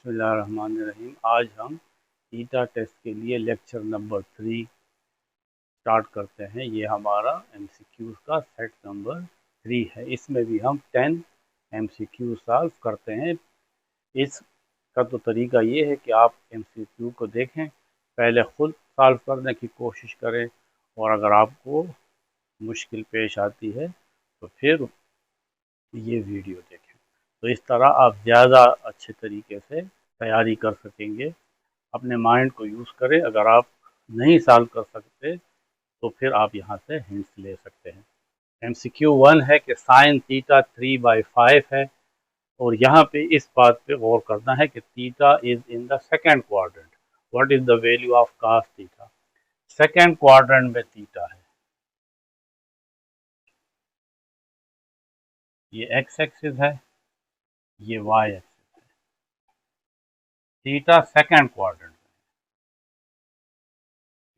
बिस्मिल्लाहिर्रहमानिर्रहीम। आज हम ईटा टेस्ट के लिए लेक्चर नंबर 3 स्टार्ट करते हैं। ये हमारा एमसीक्यूज़ का सेट नंबर 3 है। इसमें भी हम 10 एमसीक्यू सॉल्व करते हैं। इसका तो तरीका ये है कि आप एमसीक्यू को देखें, पहले ख़ुद सॉल्व करने की कोशिश करें और अगर आपको मुश्किल पेश आती है तो फिर ये वीडियो देखें। तो इस तरह आप ज़्यादा अच्छे तरीके से तैयारी कर सकेंगे। अपने माइंड को यूज़ करें। अगर आप नहीं सॉल्व कर सकते तो फिर आप यहाँ से हिंट्स ले सकते हैं। एमसीक्यू 1 है कि साइन थीटा 3/5 है और यहाँ पे इस बात पे गौर करना है कि theta is in the second quadrant. What is the value of cos theta? Second quadrant में थीटा है, ये एक्स एक्सिस है, ये वाई एक्सिस है। थीटा सेकेंड क्वाड्रेंट,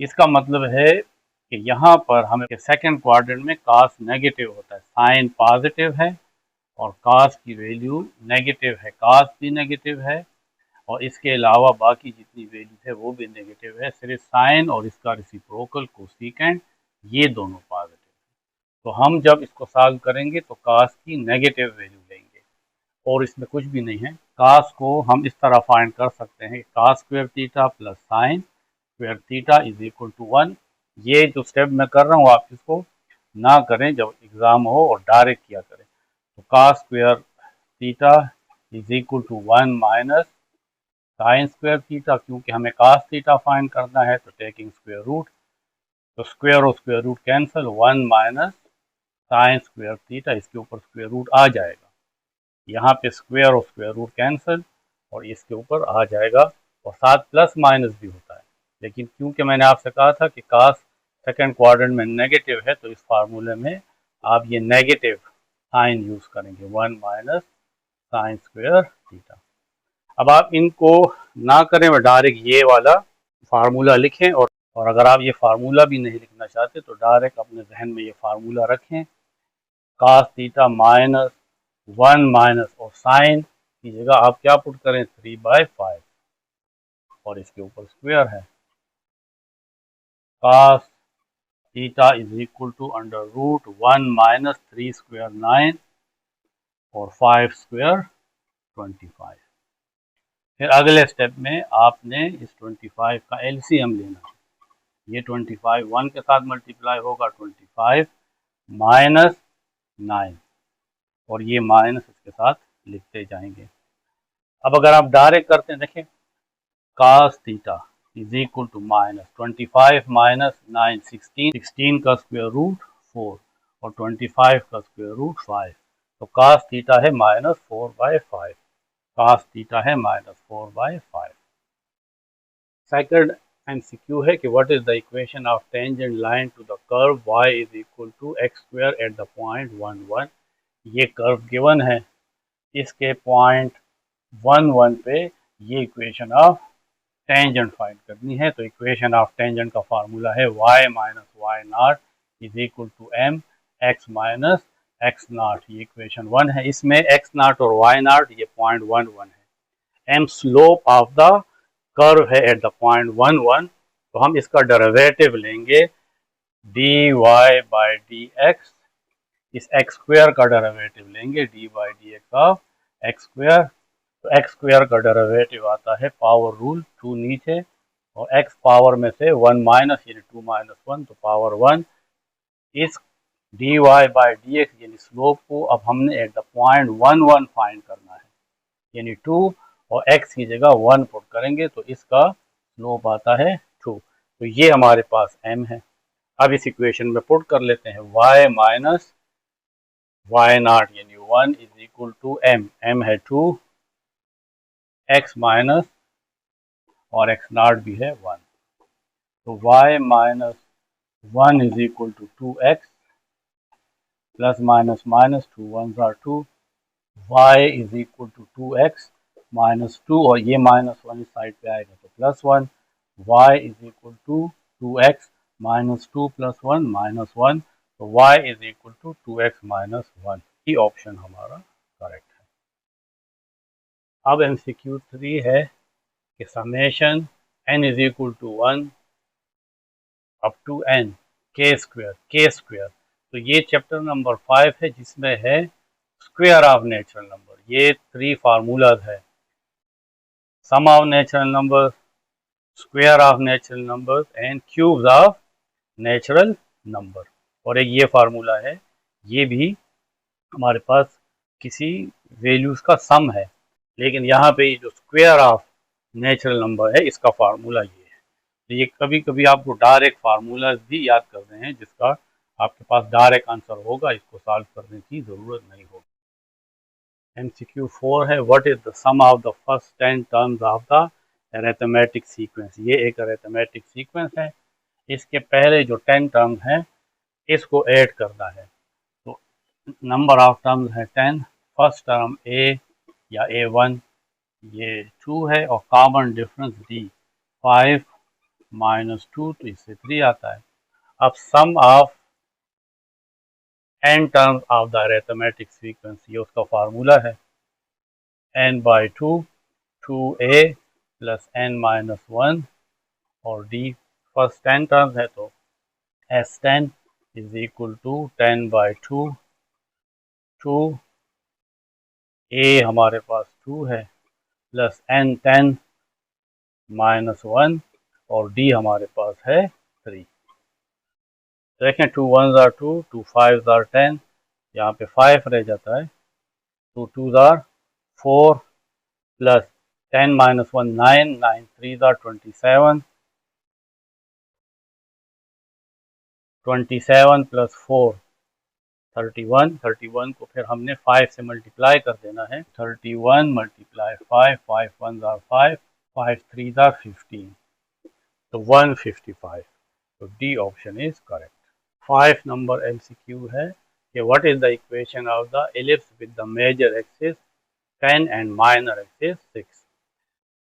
इसका मतलब है कि यहाँ पर हमें सेकेंड क्वाड्रेंट में cos नेगेटिव होता है, साइन पॉजिटिव है और cos की वैल्यू नेगेटिव है, cos भी नेगेटिव है और इसके अलावा बाकी जितनी वैल्यू है वो भी नेगेटिव है। सिर्फ साइन और इसका रेसिप्रोकल कोसेकेंट ये दोनों पॉजिटिव है। तो हम जब इसको सॉल्व करेंगे तो cos की नेगेटिव वैल्यू लेंगे और इसमें कुछ भी नहीं है। cos को हम इस तरह फाइंड कर सकते हैं, cos square theta plus sine square theta is equal to 1। ये जो स्टेप मैं कर रहा हूँ आप इसको ना करें, जब एग्ज़ाम हो और डायरेक्ट किया करें। तो cos square theta is equal to 1 minus sine square theta, क्योंकि हमें cos थीटा फाइंड करना है तो टेकिंग स्क्वायर रूट, तो स्क्वायर और square root cancel, 1 minus sine square theta, इसके ऊपर स्क्वायर रूट आ जाएगा। यहाँ पे स्क्वायर और स्क्वायर रूट कैंसिल और इसके ऊपर आ जाएगा और साथ प्लस माइनस भी होता है। लेकिन क्योंकि मैंने आपसे कहा था कि cos सेकेंड क्वाड्रेंट में नेगेटिव है तो इस फार्मूले में आप ये नेगेटिव साइन यूज़ करेंगे, 1 माइनस साइन स्क्वायर थीटा। अब आप इनको ना करें और डायरेक्ट ये वाला फार्मूला लिखें और अगर आप ये फार्मूला भी नहीं लिखना चाहते तो डायरेक्ट अपने जहन में ये फार्मूला रखें, cos थीटा माइनस 1 माइनस और साइन की जगह आप क्या पुट करें, 3/5 और इसके ऊपर स्क्वायर है। cos theta is equal to under root 1 minus 3 square 9 और 5 स्क्वायर 25। फिर अगले स्टेप में आपने इस 25 का एलसीएम लेना है। ये 25 1 के साथ मल्टीप्लाई होगा, 25 माइनस 9 और ये माइनस इसके साथ लिखते जाएंगे। अब अगर आप डायरेक्ट करते हैं, देखें cos theta is equal to minus 25 minus 9 16 का स्क्वायर रूट 4 और 25 का स्क्वायर रूट 5, तो cos थीटा है माइनस 4/5, cos थीटा है माइनस 4/5। सेकंड एमसीक्यू है कि what is the equation of tangent line to the curve y is equal to x square at the point 1 1। ये curve given है, इसके point 1 1 पे ये इक्वेशन ऑफ टेंजेंट फाइंड करनी है। तो इक्वेशन ऑफ टेंजेंट का फार्मूला है y minus y nought is equal to m x minus x nought. ये इक्वेशन 1 है, इसमें x नॉट और y नॉट ये पॉइंट 1 1 है। m slope of the curve है एट द पॉइंट 1 1, तो हम इसका डेरिवेटिव लेंगे dy बाई डी एक्स, इस x स्क्वायर का डेरिवेटिव लेंगे dy d x of x square. तो x स्क्वायर का डेरिवेटिव आता है पावर रूल 2 नीचे और x पावर में से 1 माइनस यानी 2 माइनस 1 तो पावर 1। इस dy बाई डी एक्स यानी स्लोप को अब हमने एट द पॉइंट 1 1 फाइंड करना है, यानी 2 और x की जगह 1 पुट करेंगे तो इसका स्लोप आता है 2। तो ये हमारे पास m है। अब इस इक्वेशन में पुट कर लेते हैं y माइनस वाई नॉट यानी 1 इज इक्वल टू m है 2, x माइनस और x नॉट भी है 1, तो y minus 1 is equal to 2x plus minus minus 2 1 or 2, y is equal to 2x minus 2 और ये माइनस 1 इस साइड पे आएगा तो plus 1, y is equal to 2x minus 2 plus 1 minus 1, तो y is equal to 2x minus 1। ये option हमारा correct है। अब MCQ3 है कि summation n is equal to 1 up to n k square. तो ये चैप्टर नंबर 5 है जिसमें है स्क्वायर ऑफ नेचुरल नंबर। ये 3 फार्मूलाज है, sum of natural number, square of natural number and cubes of natural number. और एक ये फार्मूला है, ये भी हमारे पास किसी वैल्यूज का सम है, लेकिन यहाँ पे जो स्क्वायर ऑफ नेचुरल नंबर है इसका फार्मूला ये है। तो ये कभी कभी आपको डायरेक्ट फार्मूला भी याद करने हैं जिसका आपके पास डायरेक्ट आंसर होगा, इसको सॉल्व करने की ज़रूरत नहीं होगी। MCQ4 है what is the sum of the first 10 terms of the arithmetic sequence. ये एक अरिथमेटिक सीक्वेंस है, इसके पहले जो 10 टर्म्स हैं इसको ऐड करना है। तो नंबर ऑफ टर्म्स है 10, फर्स्ट टर्म a या a1 ये 2 है और कॉमन डिफरेंस d 5 माइनस 2 तो इससे 3 आता है। अब sum of n terms of the arithmetic sequence, ये उसका फार्मूला है n by 2 2a plus n minus 1 और d फर्स्ट 10 टर्म्स है तो S10 is equal to 10 by 2 2 a हमारे पास 2 है प्लस n 10 माइनस 1 और d हमारे पास है 3। देखें 2 1s are 2, 2 5s are 10, यहाँ पे 5 रह जाता है, 2 2s are 4 plus 10 minus 1 9, 9 3s are 27, 27 plus 4 31, 31 को फिर हमने 5 से मल्टीप्लाई कर देना है, 31 multiply 5, 5 1s are 5, 5 3s are 15, तो 155। तो D option is correct. 5 number MCQ है कि what is the equation of the ellipse with the major axis 10 and minor axis 6।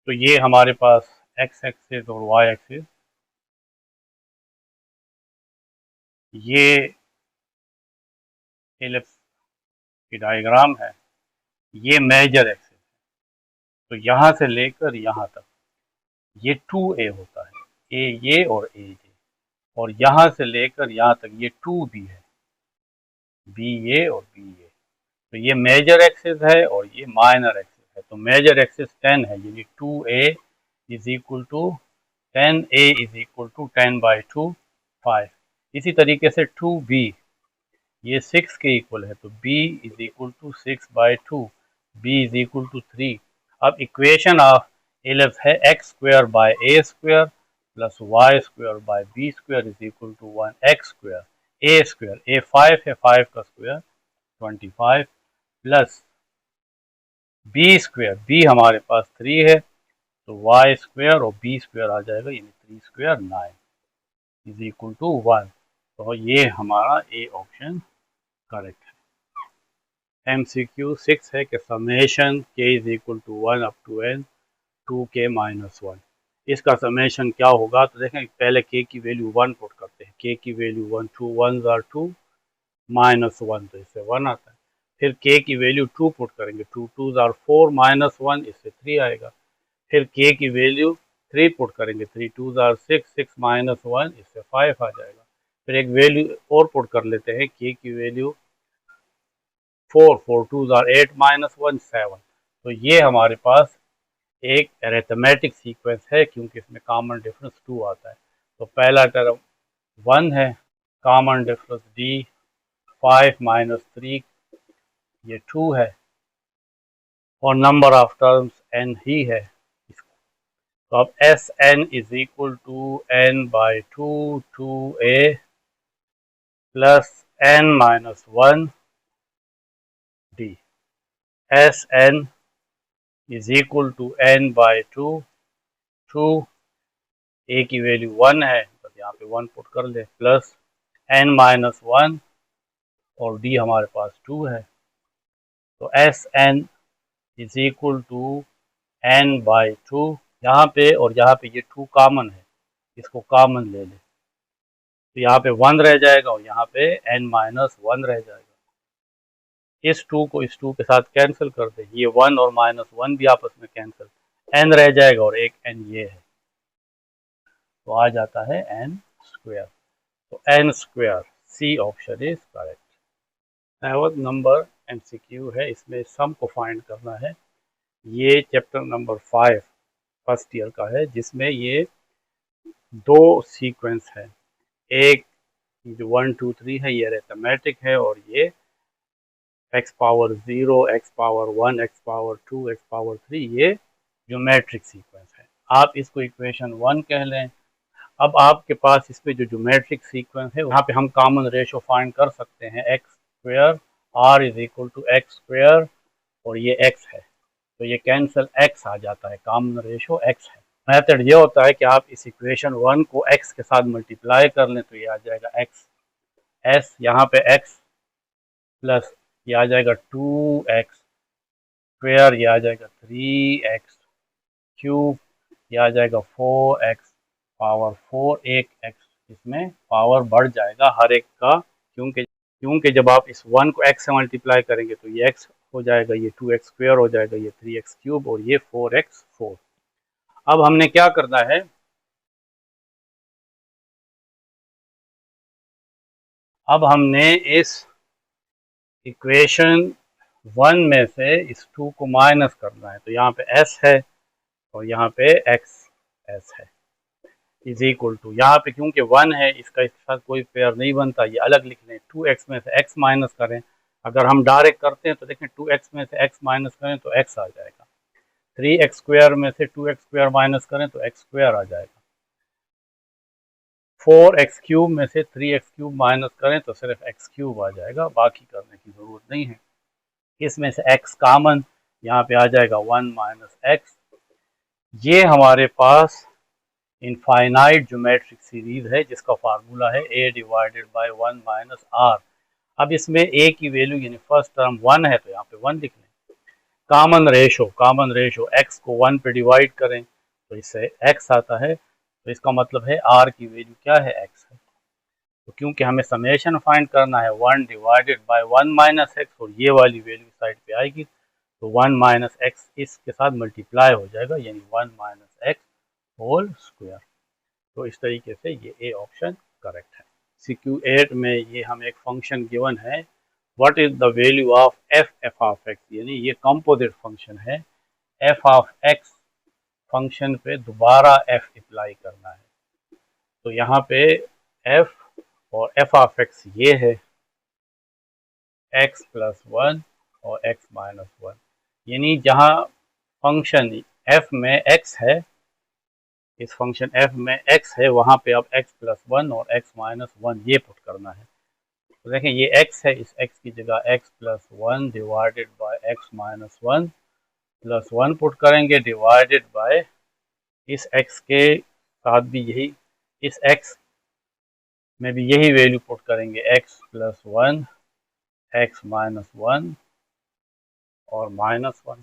तो ये हमारे पास x एक्सिस और y एक्सिस, ये एलिप्स की डायग्राम है, ये मेजर एक्सिस है। तो यहाँ से लेकर यहाँ तक ये 2a होता है, a ये और a ये, और यहाँ से लेकर यहाँ तक ये 2b है, b ये और b ये। तो ये मेजर एक्सिस है और ये माइनर एक्सिस है। तो मेजर एक्सिस 10 है, यानी 2a is equal to 10a is equal to 10 by 2 5। इसी तरीके से 2b ये 6 के इक्वल है, तो b is equal to 6 by 2, b is equal to 3। अब इक्वेशन ऑफ एलिप्स है x square by a square plus y square by b square is equal to 1x square. a square a 5 है, 5 का square 25 plus b square, b हमारे पास 3 है तो y square और b square आ जाएगा, यानी 3 स्क्वायर 9 इज इक्वल टू 1। तो ये हमारा ए ऑप्शन करेक्ट है। MCQ6 है कि summation k is equal to 1 up to n 2k minus 1। इसका समेशन क्या होगा, तो देखें पहले k की वैल्यू 1 पुट करते हैं, k की वैल्यू 1, 2 1s are 2 माइनस 1 तो इससे 1 आता है। फिर k की वैल्यू 2 पुट करेंगे, 2 2s are 4 माइनस 1 इससे 3 आएगा। फिर k की वैल्यू 3 पुट करेंगे, 3 2s are 6, 6 माइनस 1 इससे 5 आ जाएगा। फिर एक वैल्यू और पुट कर लेते हैं, k की वैल्यू 4, 4 2s are 8 माइनस 1 7। तो ये हमारे पास एक अरिथमेटिक सीक्वेंस है क्योंकि इसमें कॉमन डिफरेंस 2 आता है। तो पहला टर्म 1 है, कॉमन डिफरेंस d 5 माइनस 3 ये 2 है और नंबर ऑफ टर्म्स n ही है। तो अब Sn is equal to n by 2 2a plus n minus 1 d। Sn is equal to n by 2 2 a की वैल्यू 1 है तो यहाँ पे 1 पुट कर ले, प्लस n माइनस 1 और d हमारे पास 2 है। तो Sn is equal to n by 2, यहाँ पे और यहाँ पे ये 2 कॉमन है, इसको कॉमन ले ले तो यहाँ पे 1 रह जाएगा और यहाँ पे n माइनस 1 रह जाएगा। इस 2 को इस 2 के साथ कैंसिल कर दे, ये 1 और -1 भी आपस में कैंसिल, n रह जाएगा और एक n ये है, तो आ जाता है n स्क्वायर। तो n square, C option is correct. 7th number MCQ है, इसमें सम को फाइंड करना है। ये चैप्टर नंबर 5 फर्स्ट ईयर का है, जिसमें ये दो सीक्वेंस है, एक जो 1 2 3 है ये अरिथमेटिक है, और ये x power 0, x power 1, x power 2, x power 3 ये ज्योमेट्रिक सीक्वेंस है। आप इसको इक्वेशन 1 कह लें। अब आपके पास इस पे जो ज्योमेट्रिक सीक्वेंस है वहाँ पे हम कॉमन रेशो फाइंड कर सकते हैं, x square r is equal to x square, और ये x है तो ये कैंसिल x आ जाता है, कॉमन रेशो x है। मेथड ये होता है कि आप इस इक्वेशन 1 को x के साथ मल्टीप्लाई कर लें तो ये आ जाएगा x s, यहाँ पे x प्लस ये आ जाएगा 2x स्क्वायर, ये आ जाएगा 3x क्यूब, ये आ जाएगा 4x पावर 4, एक x इसमें पावर बढ़ जाएगा हर एक का, क्योंकि जब आप इस 1 को x से मल्टीप्लाई करेंगे तो ये x हो जाएगा, ये 2x स्क्वायर हो जाएगा, ये 3x क्यूब और ये 4x 4। अब हमने क्या करना है, अब हमने इस इक्वेशन 1 में से इस 2 को माइनस करना है, तो यहाँ पे s है और यहाँ पे s है, इज इक्वल टू, यहाँ पे क्योंकि 1 है इसका इसके साथ कोई पेयर नहीं बनता, ये अलग लिख लें। 2x में से x माइनस करें, अगर हम डायरेक्ट करते हैं तो देखें 2x में से x माइनस करें तो x आ जाएगा, 3x स्क्वायर में से 2x स्क्वायर माइनस करें तो x स्क्वायर आ जाएगा, 4x क्यूब में से 3x क्यूब माइनस करें तो सिर्फ x क्यूब आ जाएगा, बाकी करने की ज़रूरत नहीं है। इसमें से x कॉमन, यहाँ पे आ जाएगा 1 माइनस x। ये हमारे पास इनफाइनाइट ज्योमेट्रिक सीरीज है जिसका फार्मूला है a divided by 1 minus r। अब इसमें a की वैल्यू यानी फर्स्ट टर्म 1 है तो यहाँ पे 1 लिख लें। कॉमन रेशो x को 1 पे डिवाइड करें तो इससे x आता है, तो इसका मतलब है r की वैल्यू क्या है, x है। तो क्योंकि हमें समेशन फाइंड करना है 1 डिवाइडेड बाय 1 माइनस एक्स, और ये वाली वैल्यू साइड पे आएगी तो 1 माइनस एक्स इसके साथ मल्टीप्लाई हो जाएगा, यानी 1 माइनस एक्स होल स्क्वायर। तो इस तरीके से ये ए ऑप्शन करेक्ट है। CQ8 में ये हमें एक फंक्शन गिवन है, what is the value of F of x, यानी ये कंपोजिट फंक्शन है, एफ ऑफ एक्स फंक्शन पे दोबारा एफ अप्लाई करना है। तो यहाँ पे एफ और एफ ऑफ एक्स ये है x प्लस 1 और x माइनस 1, यानी जहाँ फंक्शन f में x है, इस फंक्शन f में x है वहाँ पे अब x प्लस 1 और x माइनस 1 ये पुट करना है। तो देखें ये x है, इस x की जगह x plus 1 divided by x minus 1 plus 1 put करेंगे डिवाइडेड बाय इस x के साथ भी यही, इस x में भी यही वैल्यू पुट करेंगे, x प्लस 1 x माइनस 1 और माइनस 1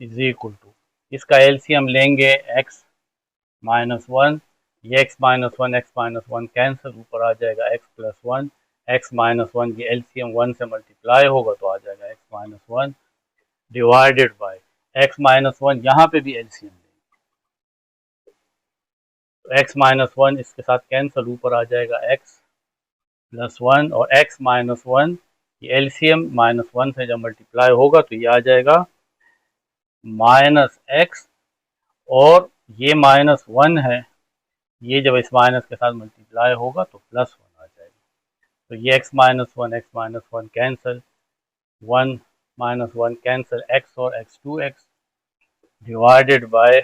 इज इक्वल टू, इसका एलसीएम लेंगे x माइनस 1, ये x माइनस 1 कैंसिल, ऊपर आ जाएगा x प्लस 1, x माइनस 1 ये एलसीएम 1 से मल्टीप्लाई होगा तो आ जाएगा x minus 1 divided by x minus 1, यहाँ पे भी एलसीएम लेंगे तो x माइनस 1 इसके साथ कैंसिल, ऊपर आ जाएगा x प्लस 1 और x माइनस 1 ये एलसीएम माइनस 1 से जब मल्टीप्लाई होगा तो ये आ जाएगा माइनस एक्स, और ये माइनस 1 है, ये जब इस माइनस के साथ मल्टीप्लाई होगा तो प्लस 1 आ जाएगा। तो ये x minus 1 cancel, 1 minus 1 cancel, x और x 2x divided by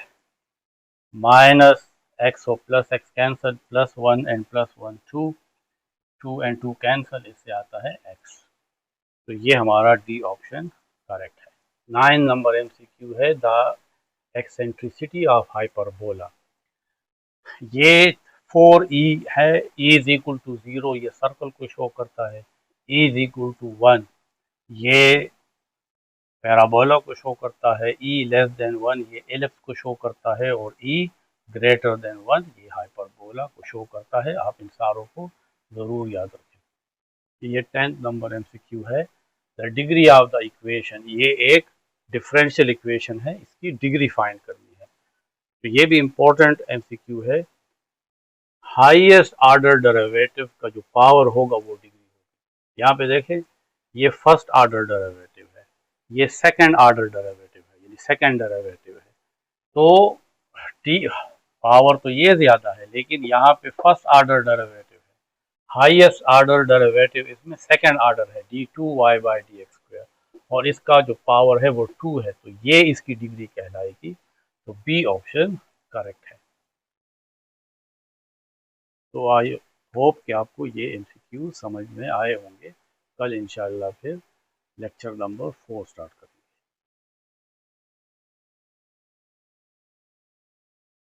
minus x और plus x cancel, plus 1 and plus 1 2 and 2 cancel, इससे आता है x। तो ये हमारा डी ऑप्शन करेक्ट है। 9 नंबर MCQ है, द एक्सेंट्रिसिटी ऑफ हाइपरबोला। ये 4e है, e इज इक्वल टू 0 ये सर्कल को शो करता है, e इज इक्वल टू 1 ये पैराबोला को शो करता है, e लेस देन 1 ये एलिप्स को शो करता है, और e ग्रेटर देन 1 ये हाइपरबोला को शो करता है। आप इन सारों को ज़रूर याद रखें। ये 10th नंबर MCQ है, the degree of the equation, ये एक डिफरेंशियल इक्वेशन है, इसकी डिग्री फाइंड करनी है। तो ये भी इम्पोर्टेंट एमसीक्यू है। हाईएस्ट ऑर्डर डेरिवेटिव का जो पावर होगा वो डिग्री होगी। यहाँ पे देखें, ये फर्स्ट ऑर्डर डेरिवेटिव है, ये सेकंड ऑर्डर डेरिवेटिव है, यानी सेकंड डेरिवेटिव है। तो टी पावर तो ये ज्यादा है, लेकिन यहाँ पे फर्स्ट ऑर्डर डेरिवेटिव है, हाईएस्ट ऑर्डर डेरिवेटिव इसमें सेकंड ऑर्डर है, d2y by d x square, और इसका जो पावर है वो 2 है, तो ये इसकी डिग्री कहलाएगी। तो बी ऑप्शन करेक्ट है। तो आई होप कि आपको ये एमसीक्यू समझ में आए होंगे। कल इंशाल्लाह फिर लेक्चर नंबर 4 स्टार्ट करेंगे।